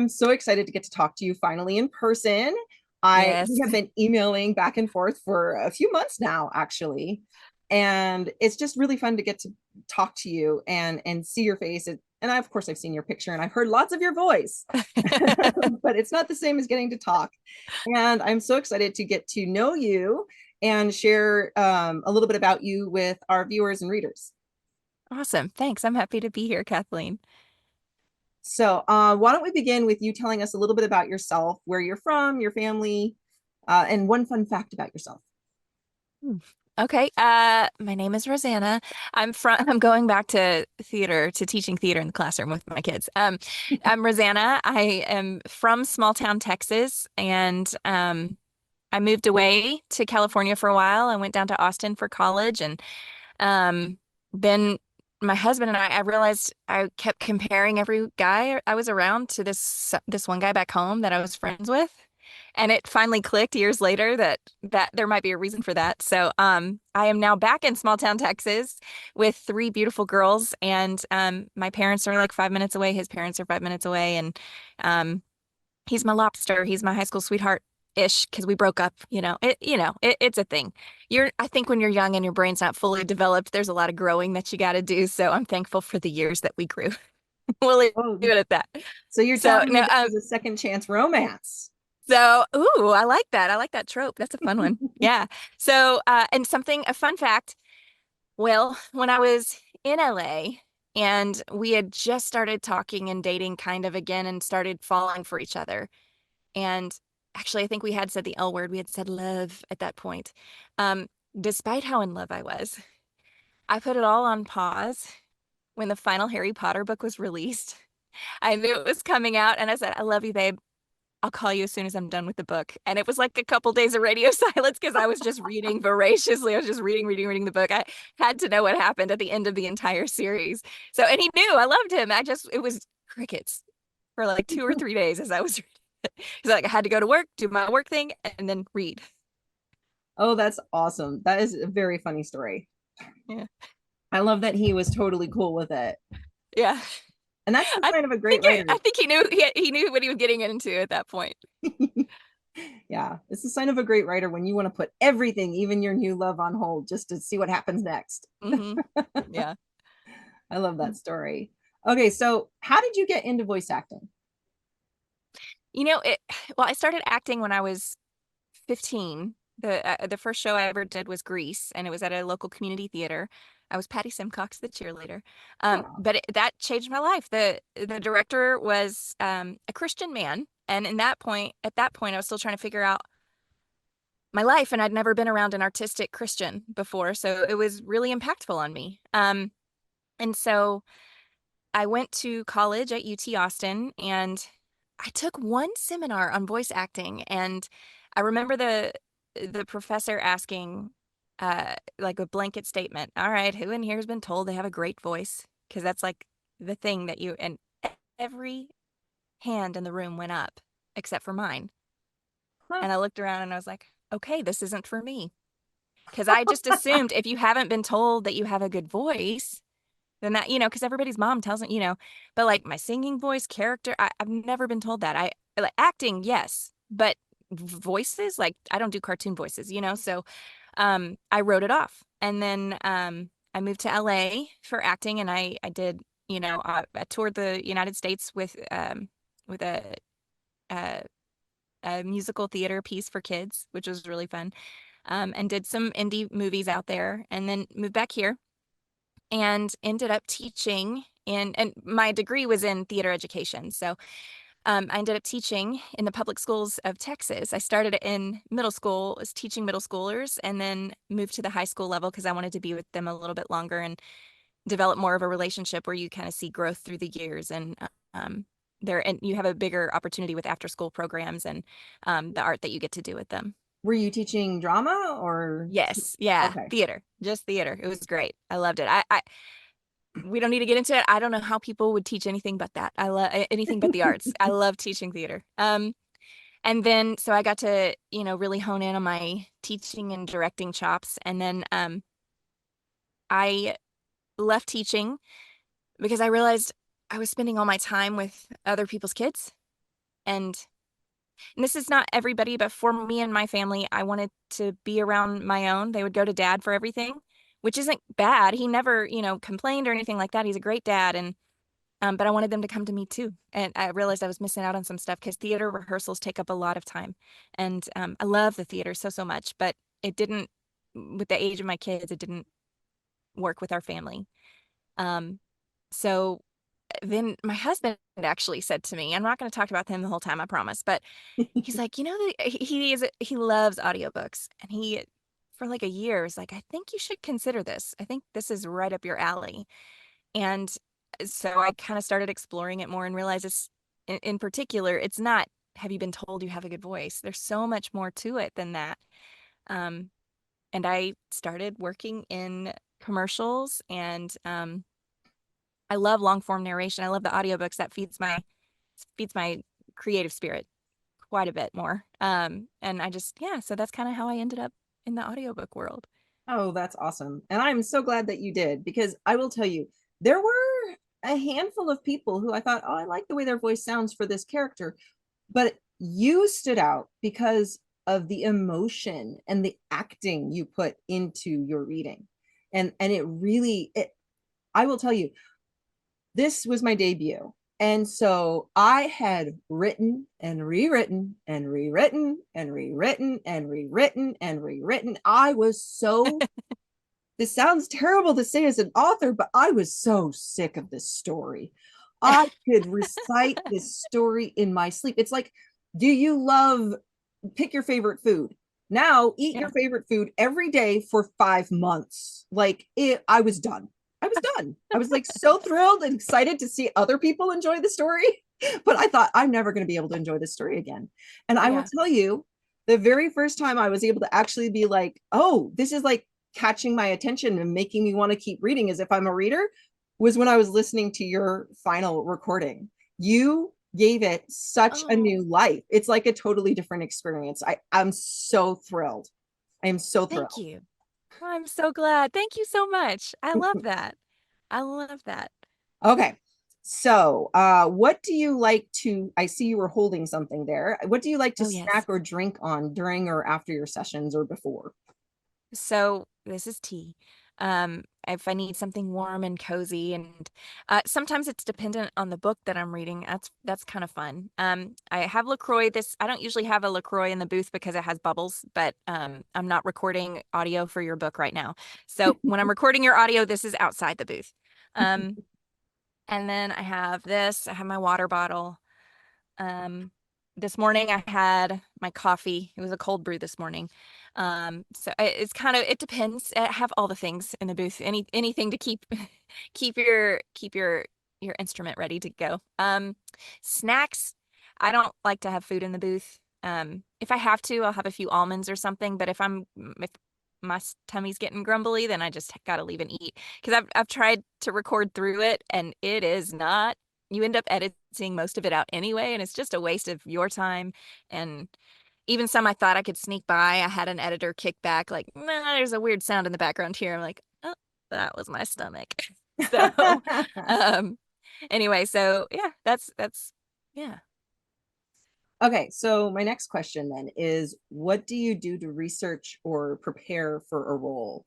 I'm so excited to get to talk to you finally in person. We Yes. have been emailing back and forth for a few months now, actually. And it's just really fun to get to talk to you and see your face. And I, of course, I've seen your picture and I've heard lots of your voice, but it's not the same as getting to talk. And I'm so excited to get to know you and share a little bit about you with our viewers and readers. Awesome. Thanks. I'm happy to be here, Kathleen. So, why don't we begin with you telling us a little bit about yourself, where you're from, your family, and one fun fact about yourself. Hmm. Okay. My name is Rosanna. I'm going back to theater, to teaching theater in the classroom with my kids. I'm Rosanna. I am from small town Texas, and I moved away to California for a while. I went down to Austin for college, and um, then my husband and I realized I kept comparing every guy I was around to this one guy back home that I was friends with. And it finally clicked years later that there might be a reason for that. So I am now back in small town Texas with three beautiful girls, and my parents are like 5 minutes away. His parents are 5 minutes away, and um, he's my lobster. He's my high school sweetheart ish because we broke up. It's a thing. I think when you're young and your brain's not fully developed, there's a lot of growing that you got to do. So I'm thankful for the years that we grew. We'll leave Oh, it at that. so you're So telling me no, this is a second chance romance? ooh, I like that. I like that trope. That's a fun one. Yeah. So, a fun fact. Well, when I was in LA and we had just started talking and dating kind of again and started falling for each other. And actually, I think we had said the L word. We had said love at that point. Um, Despite how in love I was, I put it all on pause when the final Harry Potter book was released. I knew it was coming out and I said, I love you, babe. I'll call you as soon as I'm done with the book. And it was like a couple days of radio silence because I was just reading voraciously. I was just reading the book. I had to know what happened at the end of the entire series. So, and he knew I loved him. It was crickets for like 2 or 3 days as I was reading it. He's like, I had to go to work, do my work thing, and then read. Oh, that's awesome. That is a very funny story. Yeah. I love that he was totally cool with it. Yeah. And that's the I sign of a great writer. I think he knew what he was getting into at that point. Yeah, it's a sign of a great writer when you want to put everything, even your new love, on hold just to see what happens next. Hmm. Yeah. I love that story. Okay, so how did you get into voice acting? You know, it well, I started acting when I was 15. The first show I ever did was Grease, and it was at a local community theater. I was Patty Simcox, the cheerleader. Oh, That changed my life. The director was a Christian man, and at that point, I was still trying to figure out my life, and I'd never been around an artistic Christian before, so it was really impactful on me. And so I went to college at UT Austin, and I took one seminar on voice acting, and I remember the professor asking like a blanket statement. All right, who in here has been told they have a great voice? Because that's like the thing that you and every hand in the room went up except for mine. huh. And I looked around and I was like, okay, this isn't for me. Because I just assumed if you haven't been told that you have a good voice, then that, because everybody's mom tells me, but like my singing voice, character, I've never been told that. I like acting, yes, but voices, like I don't do cartoon voices, so I wrote it off. And then I moved to LA for acting, and I did, I toured the United States with a, a musical theater piece for kids, which was really fun, and did some indie movies out there, and then moved back here and ended up teaching and my degree was in theater education. So I ended up teaching in the public schools of Texas. I started in middle school, was teaching middle schoolers, and then moved to the high school level because I wanted to be with them a little bit longer and develop more of a relationship where you kind of see growth through the years. And um, and you have a bigger opportunity with after school programs and the art that you get to do with them. Were you teaching drama or? Yes, yeah, Okay. theater, just theater. It was great. I loved it. We don't need to get into it. I don't know how people would teach anything but that. I love anything but the arts. I love teaching theater. And then so I got to, really hone in on my teaching and directing chops. And then I left teaching because I realized I was spending all my time with other people's kids. And this is not everybody, but for me and my family, I wanted to be around my own. They would go to dad for everything, which isn't bad. He never, complained or anything like that. He's a great dad. And but I wanted them to come to me too. And I realized I was missing out on some stuff because theater rehearsals take up a lot of time. And I love the theater so, so much, but it didn't, with the age of my kids, it didn't work with our family. Um, so then my husband actually said to me, I'm not going to talk about him the whole time, I promise, but he's like, he loves audiobooks, and he for like a year is like, I think you should consider this. I think this is right up your alley. And so I kind of started exploring it more and realized it's in particular, it's not, have you been told you have a good voice? There's so much more to it than that. And I started working in commercials, and I love long form narration. I love the audiobooks. That feeds my creative spirit quite a bit more. And so that's kind of how I ended up in the audiobook world. Oh, that's awesome. And I'm so glad that you did, because I will tell you, there were a handful of people who I thought, oh, I like the way their voice sounds for this character. But you stood out because of the emotion and the acting you put into your reading. And it really, I will tell you, this was my debut. And so I had written and rewritten and rewritten and rewritten and rewritten and rewritten. I was so, this sounds terrible to say as an author, but I was so sick of this story. I could recite this story in my sleep. It's like, do you love, pick your favorite food? Now eat Yeah. your favorite food every day for 5 months. I was done. I was done. I was like so thrilled and excited to see other people enjoy the story. But I thought, I'm never going to be able to enjoy this story again. And I will Yeah. tell you, the very first time I was able to actually be like, oh, this is like catching my attention and making me want to keep reading as if I'm a reader, was when I was listening to your final recording. You gave it such a Oh, new life. It's like a totally different experience. I'm so thrilled. I am so thrilled. thank you. I'm so glad. Thank you so much. I love that. I love that. Okay. So, what do you like to? I see you were holding something there. What do you like to Oh, snack yes. or drink on during or after your sessions or before? So this is tea. If I need something warm and cozy, and sometimes it's dependent on the book that I'm reading. That's kind of fun. I have LaCroix. I don't usually have a LaCroix in the booth because it has bubbles, but I'm not recording audio for your book right now. So when I'm recording your audio, this is outside the booth. Um, and then I have this. I have my water bottle. Um, this morning I had my coffee. It was a cold brew this morning. So it's it depends. I have all the things in the booth. Anything to keep keep your instrument ready to go. Snacks. I don't like to have food in the booth. If I have to, I'll have a few almonds or something. But if my tummy's getting grumbly, then I just gotta leave and eat. Because I've tried to record through it, and it is not, you end up editing most of it out anyway, and it's just a waste of your time. And even some I thought I could sneak by, I had an editor kick back like, nah, there's a weird sound in the background here. I'm like, oh, that was my stomach. So um anyway, so yeah, that's yeah. Okay, so my next question then is, what do you do to research or prepare for a role,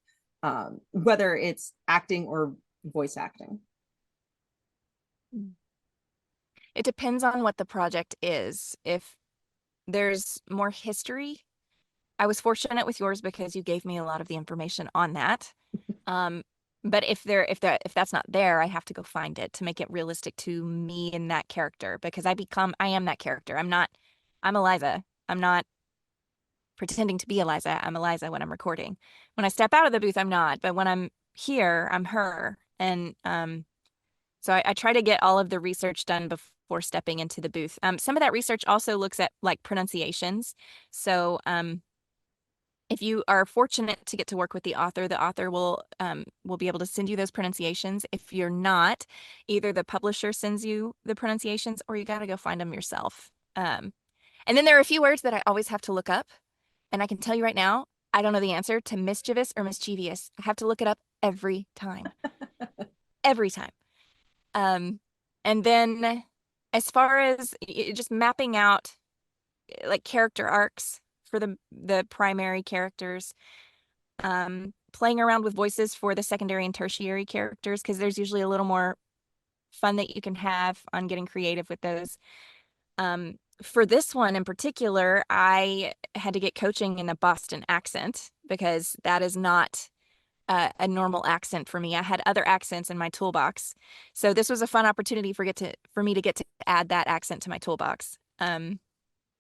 whether it's acting or voice acting? It depends on what the project is. If there's more history, I was fortunate with yours because you gave me a lot of the information on that. Um, but if that's not there, I have to go find it to make it realistic to me and that character, because I am that character. I'm Eliza. I'm not pretending to be Eliza. I'm Eliza when I'm recording. When I step out of the booth, I'm not, but when I'm here, I'm her. And so I try to get all of the research done before stepping into the booth. Some of that research also looks at like pronunciations. So if you are fortunate to get to work with the author will be able to send you those pronunciations. If you're not, either the publisher sends you the pronunciations, or you got to go find them yourself. And then there are a few words that I always have to look up, and I can tell you right now, I don't know the answer to mischievous or mischievous. I have to look it up every time, every time. Um, and then as far as just mapping out like character arcs for the primary characters, playing around with voices for the secondary and tertiary characters, because there's usually a little more fun that you can have on getting creative with those. For this one in particular, I had to get coaching in a Boston accent because that is not a normal accent for me. I had other accents in my toolbox, so this was a fun opportunity for me to get to add that accent to my toolbox.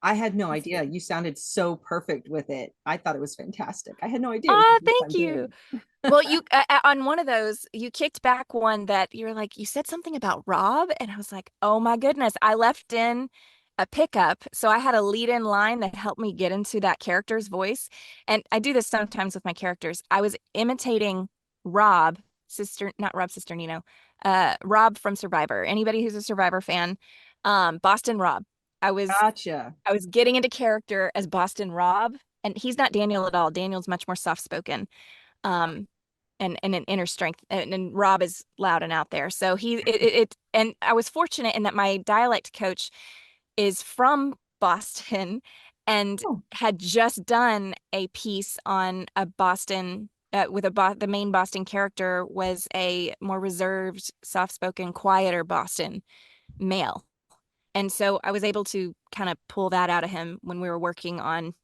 I had no idea. You sounded so perfect with it. I thought it was fantastic. I had no idea it was Oh, your first thank time you. doing Well, you on one of those, you kicked back one that you're like, you said something about Rob, and I was like, oh my goodness, I left in a pickup, so I had a lead-in line that helped me get into that character's voice. And I do this sometimes with my characters. I was imitating Rob, sister, not Rob Nino, Rob from Survivor. Anybody who's a Survivor fan, Boston Rob. I was Gotcha. I was getting into character as Boston Rob, and he's not Daniel at all. Daniel's much more soft-spoken. Um, and an inner strength, and Rob is loud and out there. So and I was fortunate in that my dialect coach is from Boston and Oh, had just done a piece on a Boston with the main Boston character was a more reserved, soft-spoken, quieter Boston male. And so I was able to kind of pull that out of him when we were working on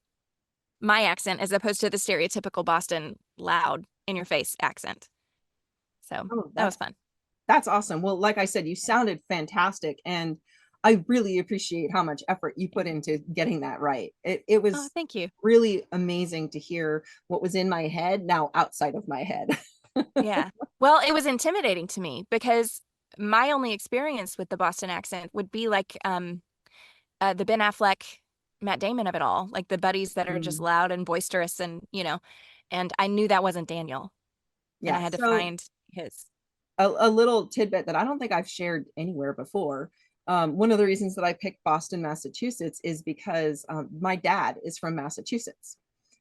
my accent as opposed to the stereotypical Boston loud in your face accent. So oh, that was fun. that's awesome. Well, like I said, you sounded fantastic, and I really appreciate how much effort you put into getting that right. It Oh, was thank you. really amazing to hear what was in my head now outside of my head. Yeah. Well, it was intimidating to me because my only experience with the Boston accent would be like the Ben Affleck, Matt Damon of it all, like the buddies that are just Mm, loud and boisterous and I knew that wasn't Daniel and I yeah. had to So find his. a little tidbit that I don't think I've shared anywhere before. One of the reasons that I picked Boston, Massachusetts is because my dad is from Massachusetts.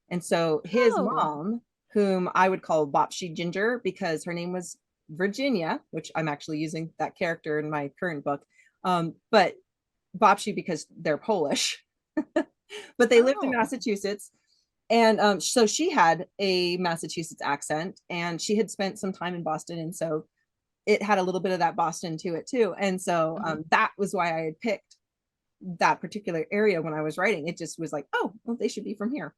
And so his Oh. mom, whom I would call Bopsy Ginger because her name was Virginia, which I'm actually using that character in my current book, but Bopsy because they're Polish, but they lived in Oh. Massachusetts. And so she had a Massachusetts accent and she had spent some time in Boston. And so it had a little bit of that Boston to it too. And so Mhm. that was why I had picked that particular area when I was writing. It just was like, oh, well, they should be from here.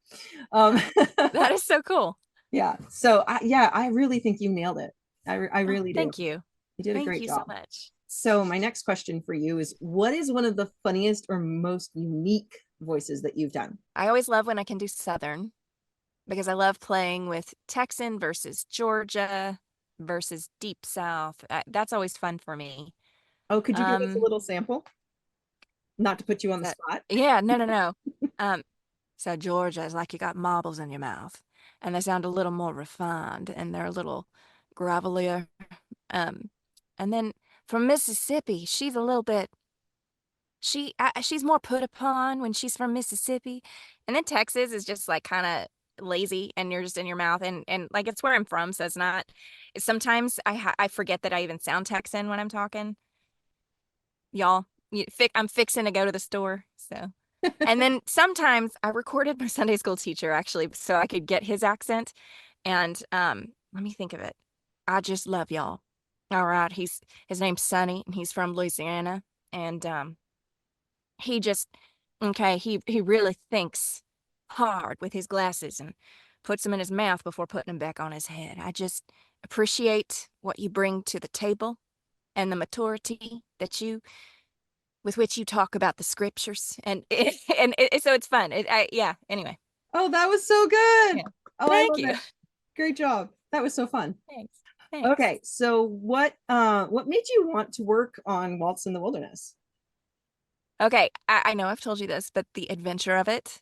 Um, That is so cool. yeah. So yeah, I really think you nailed it. I Oh, really do. thank you. You did a Thank great you so job. much. So my next question for you is, what is one of the funniest or most unique voices that you've done? I always love when I can do Southern because I love playing with Texan versus Georgia versus Deep South. That's always fun for me. Oh, could you give us a Um, little sample? Not to put you on the so, spot. yeah, no, no, no. Um, so Georgia is like you got marbles in your mouth, and they sound a little more refined, and they're a little gravelier. Um, and then from Mississippi, she's a little bit. She's more put upon when she's from Mississippi, and then Texas is just like kind of lazy, and you're just in your mouth, and like it's where I'm from, so it's not. Sometimes I forget that I even sound Texan when I'm talking, y'all. I'm fixing to go to the store, so. And then sometimes I recorded my Sunday school teacher actually, so I could get his accent, and let me think of it. I just love y'all. All right, his name's Sonny, and he's from Louisiana, and he just okay he really thinks hard with his glasses and puts them in his mouth before putting them back on his head. I just appreciate what you bring to the table and the maturity that you with which you talk about the scriptures so it's fun yeah, anyway. Oh, that was so good. Yeah, Oh, I thank love you. it. Great job. That was so fun. Thanks. Thanks. Okay, so what made you want to work on Waltz in the Wilderness? Okay, I know I've told you this, but the adventure of it,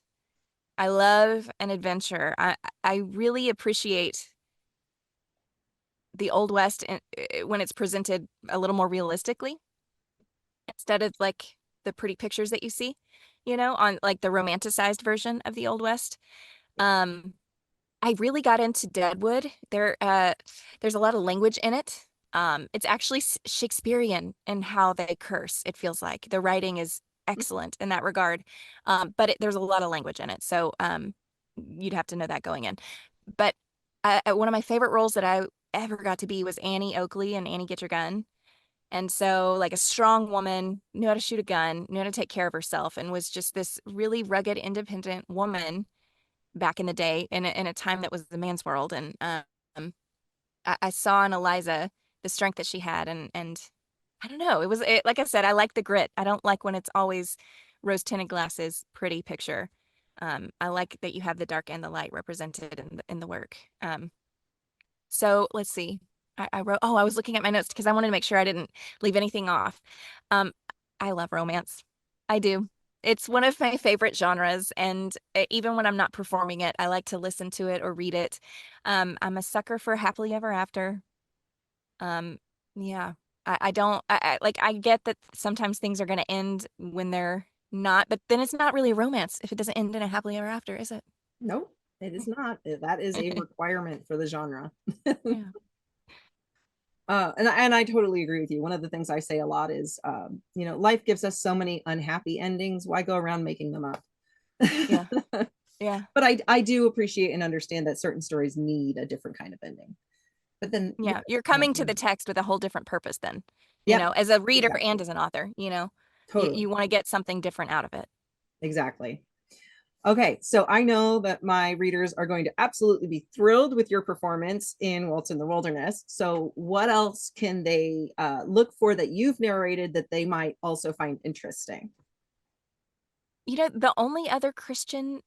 I love an adventure. I really appreciate the Old West when it's presented a little more realistically instead of like the pretty pictures that you see, on like the romanticized version of the Old West. Um, I really got into Deadwood. There's a lot of language in it. It's actually Shakespearean in how they curse. It feels like the writing is excellent in that regard. But there's a lot of language in it. So you'd have to know that going in. But one of my favorite roles that I ever got to be was Annie Oakley in Annie Get Your Gun. And so, like a strong woman, knew how to shoot a gun, knew how to take care of herself, and was just this really rugged, independent woman back in the day in a time that was the man's world. And I saw in Eliza the strength that she had, and I don't know, like I said, I like the grit. I don't like when it's always rose tinted glasses, pretty picture. I like that you have the dark and the light represented in the work. So let's see. I wrote, I was looking at my notes because I wanted to make sure I didn't leave anything off. I love romance. I do. It's one of my favorite genres, and even when I'm not performing it, I like to listen to it or read it. I'm a sucker for happily ever after. Yeah, I don't, like, I get that sometimes things are going to end when they're not, but then it's not really a romance if it doesn't end in a happily ever after, is it? Nope, it is not. That is a requirement for the genre. Yeah. And I totally agree with you. One of the things I say a lot is, life gives us so many unhappy endings. Why go around making them up? Yeah. Yeah. But I do appreciate and understand that certain stories need a different kind of ending. But then, Yeah, you're coming to the text with a whole different purpose then, yeah, as a reader exactly. and as an author, Totally, you want to get something different out of it. exactly. Okay, so I know that my readers are going to absolutely be thrilled with your performance in Waltz in the Wilderness. So, what else can they look for that you've narrated that they might also find interesting? The only other Christian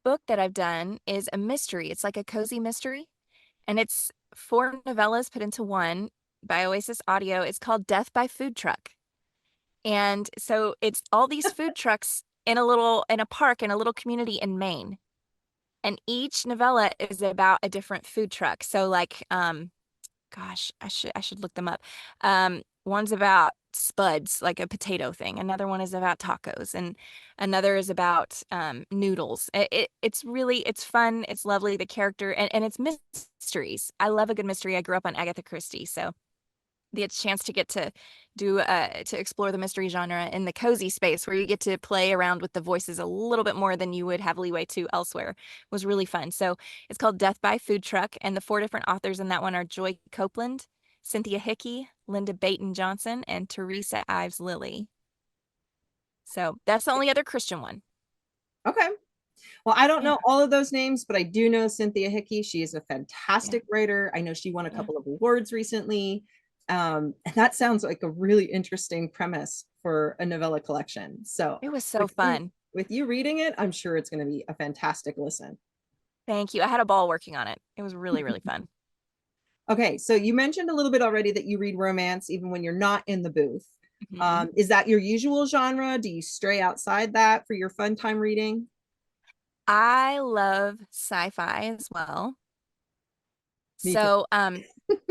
book that I've done is a mystery. It's like a cozy mystery, and it's 4 novellas put into one by Oasis Audio. It's called Death by Food Truck. And so it's all these food trucks in a park in a little community in Maine. And each novella is about a different food truck. So like gosh, I should look them up. One's about spuds, like a potato thing. Another one is about tacos, and another is about noodles. It's fun, it's lovely, the character, and it's mysteries. I love a good mystery. I grew up on Agatha Christie, so the chance to get to do to explore the mystery genre in the cozy space where you get to play around with the voices a little bit more than you would have leeway to elsewhere was really fun. So it's called Death by Food Truck, and the 4 different authors in that one are Joy Copeland, Cynthia Hickey, Linda Baton Johnson, and Teresa Ives Lilly. So that's the only other Christian one. Okay. Well, I don't Yeah. know all of those names, but I do know Cynthia Hickey. She is a fantastic writer. I know she won a Yeah. couple of awards recently. And that sounds like a really interesting premise for a novella collection. So It was so fun. with you reading it, I'm sure it's going to be a fantastic listen. Thank you. I had a ball working on it. It was really, really fun. Okay, so you mentioned a little bit already that you read romance even when you're not in the booth. Mhm. Is that your usual genre? Do you stray outside that for your fun time reading? I love sci-fi as well. Me too. So,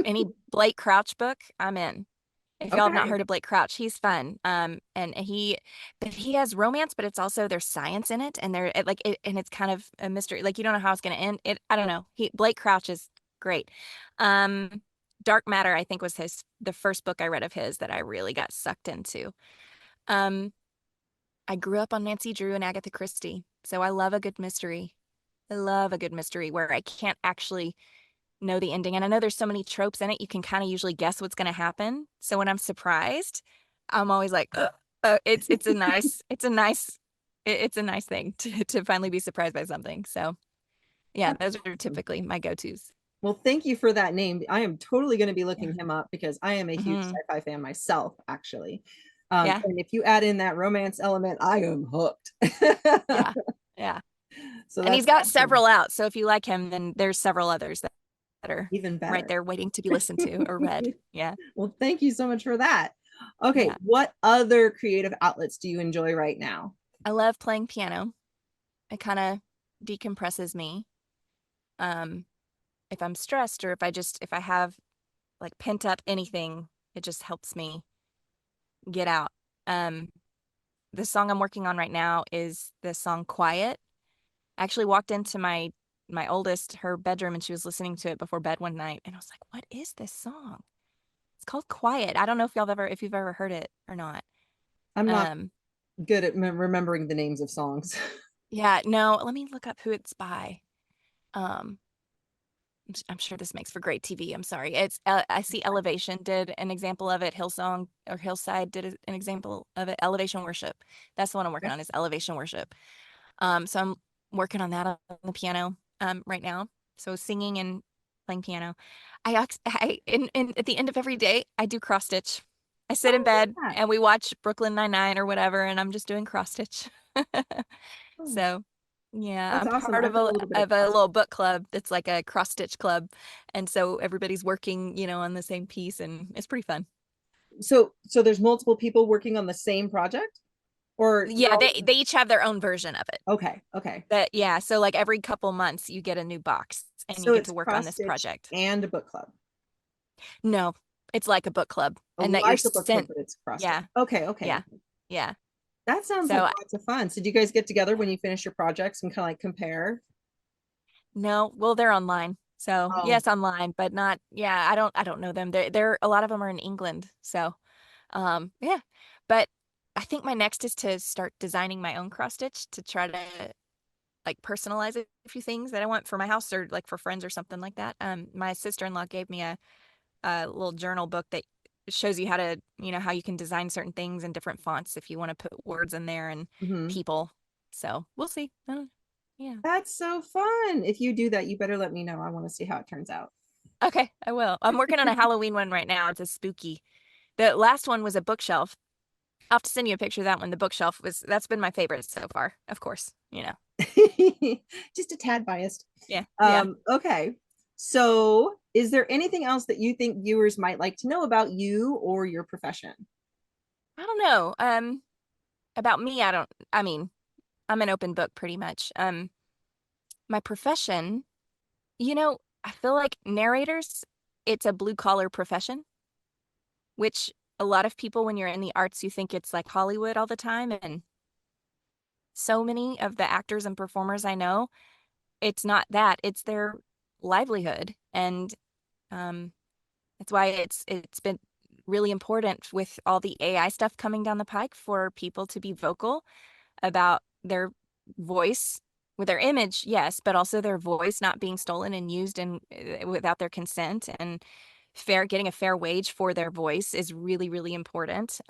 any Blake Crouch book, I'm in. If y'all have not Okay. heard of Blake Crouch, he's fun. But he has romance, but it's also there's science in it, and and it's kind of a mystery. Like you don't know how it's going to end. I don't know. Blake Crouch is great. Um, Dark Matter, I think, was the first book I read of his that I really got sucked into. Um, I grew up on Nancy Drew and Agatha Christie, so I love a good mystery. I love a good mystery where I can't actually know the ending. And I know there's so many tropes in it, you can kind of usually guess what's going to happen. So when I'm surprised, I'm always like, it's a nice, it's a nice thing to finally be surprised by something. So yeah, those are typically my go-tos. Well, thank you for that name. I am totally going to be Yeah. looking him up because I am a huge Hmm. sci-fi fan myself, actually. Yeah. And if you add in that romance element, I am hooked. Yeah. Yeah. So And that's he's got awesome. several out. So if you like him, then there's several others that are Even right better. there waiting to be listened to or read. Yeah. Well, thank you so much for that. Okay, Yeah. what other creative outlets do you enjoy right now? I love playing piano. It kind of decompresses me. Um, if I'm stressed or if I have like pent up anything, it just helps me get out. Um, the song I'm working on right now is the song Quiet. I actually walked into my oldest, her bedroom, and she was listening to it before bed one night, and I was like, "What is this song?" It's called Quiet. I don't know if you've ever heard it or not. I'm not Um, good at remembering the names of songs. yeah, no, let me look up who it's by. Um, I'm sure this makes for great TV. I'm sorry. I see Elevation did an example of it. Hillsong or Hillside did an example of it. Elevation Worship. That's the one I'm working Okay. on is Elevation Worship. So I'm working on that on the piano right now. So singing and playing piano. At the end of every day, I do cross stitch. I sit in Oh, bed yeah. and we watch Brooklyn Nine-Nine or whatever, and I'm just doing cross stitch. Oh, So yeah, that's I'm awesome. part I've done a little bit of of a cross. little book club that's like a cross stitch club. And so everybody's working, on the same piece and it's pretty fun. So there's multiple people working on the same project, or you're Yeah, all they each have their own version of it. okay. Okay. But yeah, so like every couple months you get a new box and you So get it's to work on cross this stitch project. and a book club. No, it's like a book club Oh, and that you're like a book club, sent. but it's cross stitch. Yeah, Okay. Okay. yeah, yeah. That sounds like So lots of fun. So do you guys get together when you finish your projects and kind of like compare? no, well, they're online. So Oh, yes, online, but not, yeah, I don't know them. A lot of them are in England. So, yeah, but I think my next is to start designing my own cross stitch to try to like personalize a few things that I want for my house or like for friends or something like that. My sister-in-law gave me a little journal book that shows you how to, how you can design certain things in different fonts if you want to put words in there and mhm. people. So we'll see. Yeah. That's so fun. If you do that, you better let me know. I want to see how it turns out. Okay, I will. I'm working on a Halloween one right now. It's a spooky. The last one was a bookshelf. I'll have to send you a picture of that one. The bookshelf that's been my favorite so far, of course. Just a tad biased. Yeah, yeah. Okay. So, is there anything else that you think viewers might like to know about you or your profession? I don't know. About me, I mean, I'm an open book pretty much. My profession, I feel like narrators, it's a blue collar profession, which a lot of people, when you're in the arts, you think it's like Hollywood all the time. And so many of the actors and performers I know, it's not that, it's their livelihood. And um, that's why it's been really important with all the AI stuff coming down the pike for people to be vocal about their voice with their image, yes, but also their voice not being stolen and used and without their consent and getting a fair wage for their voice is really, really important.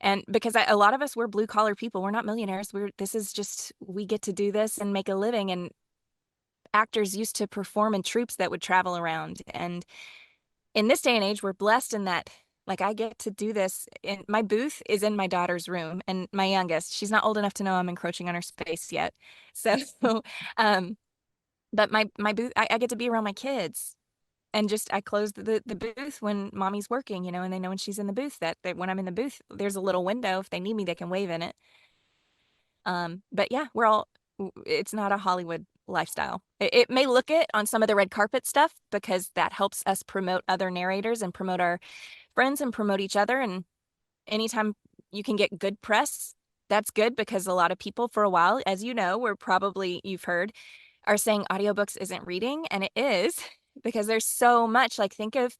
And because a lot of us, we're blue collar people, we're not millionaires. This is just, we get to do this and make a living. And actors used to perform in troupes that would travel around. And in this day and age, we're blessed in that, like, I get to do this. And my booth is in my daughter's room, and my youngest, she's not old enough to know I'm encroaching on her space yet. So, um, but my booth, I get to be around my kids, and just I close the booth when mommy's working, and they know when she's in the booth that when I'm in the booth, there's a little window. If they need me, they can wave in it. But yeah, it's not a Hollywood lifestyle. It may look it on some of the red carpet stuff because that helps us promote other narrators and promote our friends and promote each other. And anytime you can get good press, that's good because a lot of people for a while, as you know, you've heard, are saying audiobooks isn't reading. And it is because there's so much. Like, think of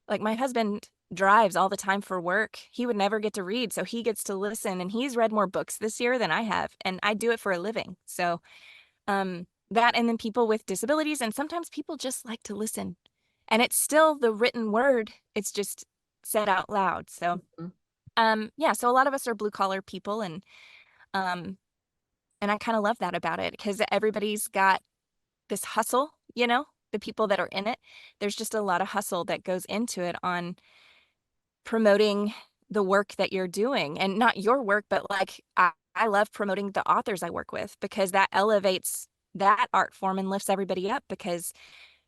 like my husband drives all the time for work. He would never get to read, so he gets to listen, and he's read more books this year than I have, and I do it for a living. So, that and then people with disabilities, and sometimes people just like to listen. And it's still the written word, it's just said out loud. So, Mhm. yeah, so a lot of us are blue collar people um and I kind of love that about it because everybody's got this hustle, the people that are in it. There's just a lot of hustle that goes into it on promoting the work that you're doing and not your work, but like I love promoting the authors I work with because that elevates that art form and lifts everybody up because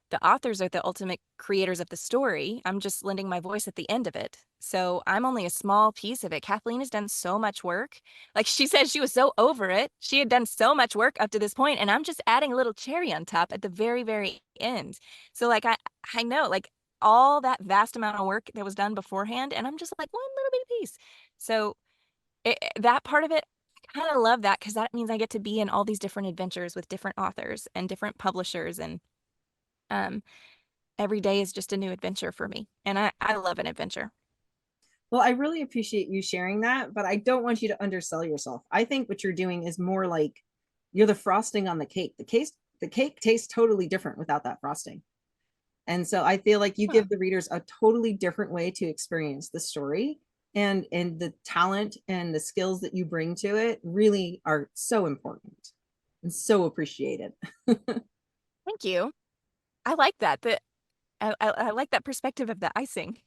the authors are the ultimate creators of the story. I'm just lending my voice at the end of it. So I'm only a small piece of it. Kathleen has done so much work. Like she said, she was so over it. She had done so much work up to this point, and I'm just adding a little cherry on top at the very, very end. So like I know like all that vast amount of work that was done beforehand, and I'm just like one little bitty piece. So that part of it, I kind of love that because that means I get to be in all these different adventures with different authors and different publishers and um every day is just a new adventure for me. And I love an adventure. Well, I really appreciate you sharing that, but I don't want you to undersell yourself. I think what you're doing is more like you're the frosting on the cake. The cake tastes totally different without that frosting. And so I feel like you Huh. give the readers a totally different way to experience the story, and the talent and the skills that you bring to it really are so important and so appreciated. Thank you. I like that. I like that perspective of the icing.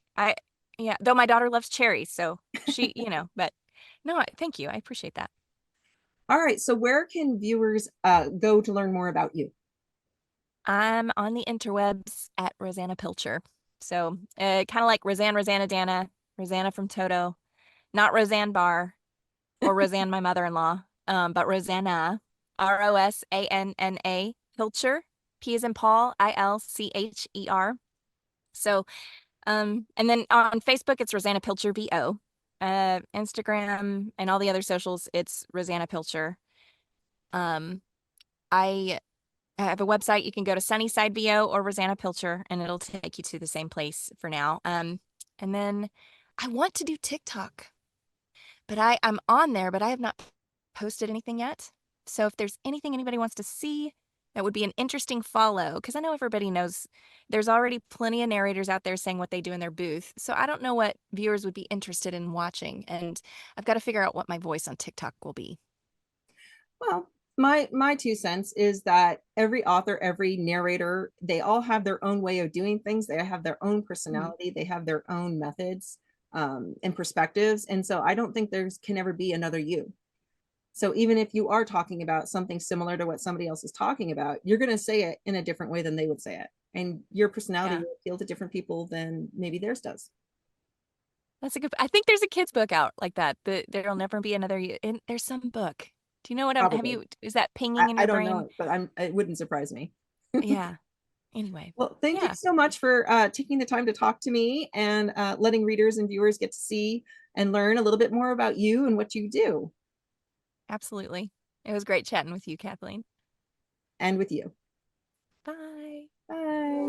Yeah, though my daughter loves cherries, so she, but no, thank you. I appreciate that. All right, so where can viewers go to learn more about you? I'm on the interwebs at Rosanna Pilcher. So kind of like Rosanna Dana, Rosanna from Toto, not Roseanne Barr or Roseanne, my mother-in-law, but Rosanna, Rosanna Pilcher, P as in Paul, Ilcher. So, and then on Facebook, it's Rosanna Pilcher VO. Instagram and all the other socials, it's Rosanna Pilcher. Um, I have a website. You can go to Sunnyside VO or Rosanna Pilcher, and it'll take you to the same place for now. And then I want to do TikTok, but I'm on there, but I have not posted anything yet. So if there's anything anybody wants to see, that would be an interesting follow, because I know everybody knows there's already plenty of narrators out there saying what they do in their booth. So I don't know what viewers would be interested in watching, and I've got to figure out what my voice on TikTok will be. Well, my 2 cents is that every author, every narrator, they all have their own way of doing things. They have their own Mhm. personality. They have their own methods and perspectives. And so I don't think there's can ever be another you. So even if you are talking about something similar to what somebody else is talking about, you're going to say it in a different way than they would say it. And your personality Yeah, will appeal to different people than maybe theirs does. that's a good. I think there's a kid's book out like that. There'll never be another. And there's some book. Do you know what have Probably. you? Is that pinging in I your don't know brain? it, but it wouldn't surprise me. Yeah. Anyway. Well, thank you Yeah. so much for taking the time to talk to me and letting readers and viewers get to see and learn a little bit more about you and what you do, Absolutely. It was great chatting with you, Kathleen. and with you. Bye. Bye.